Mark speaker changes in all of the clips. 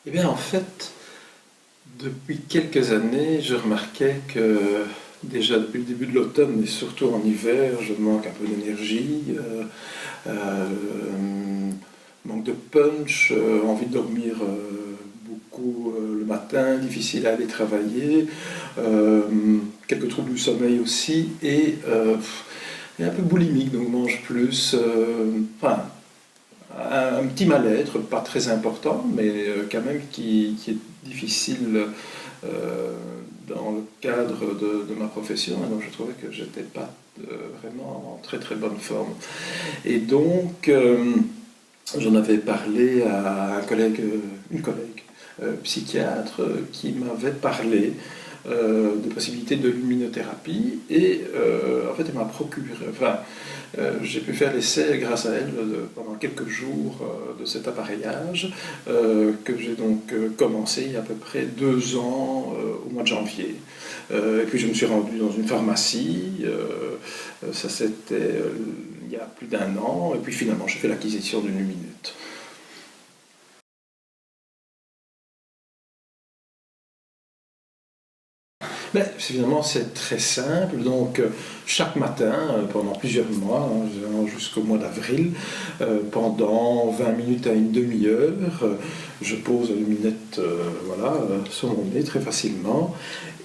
Speaker 1: Eh bien, en fait, depuis quelques années, je remarquais que déjà depuis le début de l'automne et surtout en hiver, je manque un peu d'énergie, manque de punch, envie de dormir beaucoup le matin, difficile à aller travailler, euh, quelques troubles du sommeil aussi et un peu boulimique, donc mange plus. Enfin, un petit mal-être, pas très important, mais quand même qui est difficile euh, dans le cadre de ma profession. Et donc je trouvais que j'étais pas vraiment en très très bonne forme. Et donc j'en avais parlé à une collègue psychiatre qui m'avait parlé de possibilités de luminothérapie et en fait elle m'a procuré, enfin j'ai pu faire l'essai grâce à elle pendant quelques jours de cet appareillage que j'ai donc commencé il y a à peu près 2 ans au mois de janvier. Et puis je me suis rendu dans une pharmacie, ça c'était il y a plus d'1 an, et puis finalement j'ai fait l'acquisition d'une luminette. Mais finalement, c'est très simple. Donc, chaque matin, pendant plusieurs mois, hein, jusqu'au mois d'avril, pendant 20 minutes à une demi-heure, je pose la luminette voilà, sur mon nez très facilement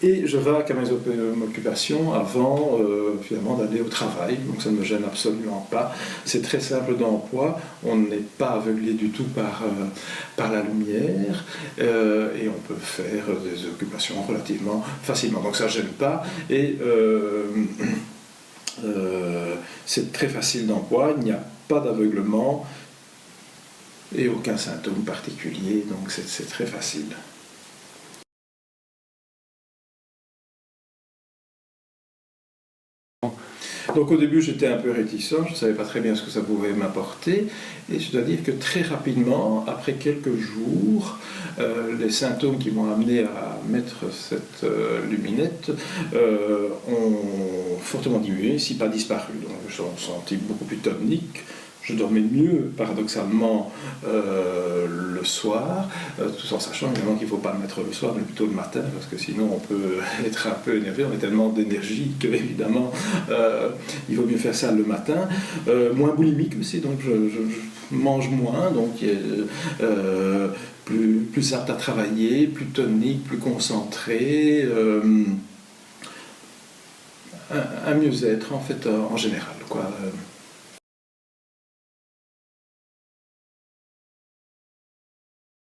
Speaker 1: et je vaque à mes occupations avant finalement d'aller au travail. Donc, ça ne me gêne absolument pas. C'est très simple d'emploi. On n'est pas aveuglé du tout par la lumière et on peut faire des occupations relativement facilement. Donc ça ne gêne pas et c'est très facile d'emploi, il n'y a pas d'aveuglement et aucun symptôme particulier, donc c'est très facile. Donc au début j'étais un peu réticent, je ne savais pas très bien ce que ça pouvait m'apporter et je dois dire que très rapidement, après quelques jours, les symptômes qui m'ont amené à mettre cette luminette ont fortement diminué, si pas disparu. Donc je me suis senti beaucoup plus tonique. Je dormais mieux, paradoxalement, le soir, tout en sachant évidemment qu'il ne faut pas le mettre le soir, mais plutôt le matin, parce que sinon on peut être un peu énervé, on a tellement d'énergie que évidemment il vaut mieux faire ça le matin. Moins boulimique aussi, donc je mange moins, donc plus apte à travailler, plus tonique, plus concentré, un mieux-être en fait en général, quoi.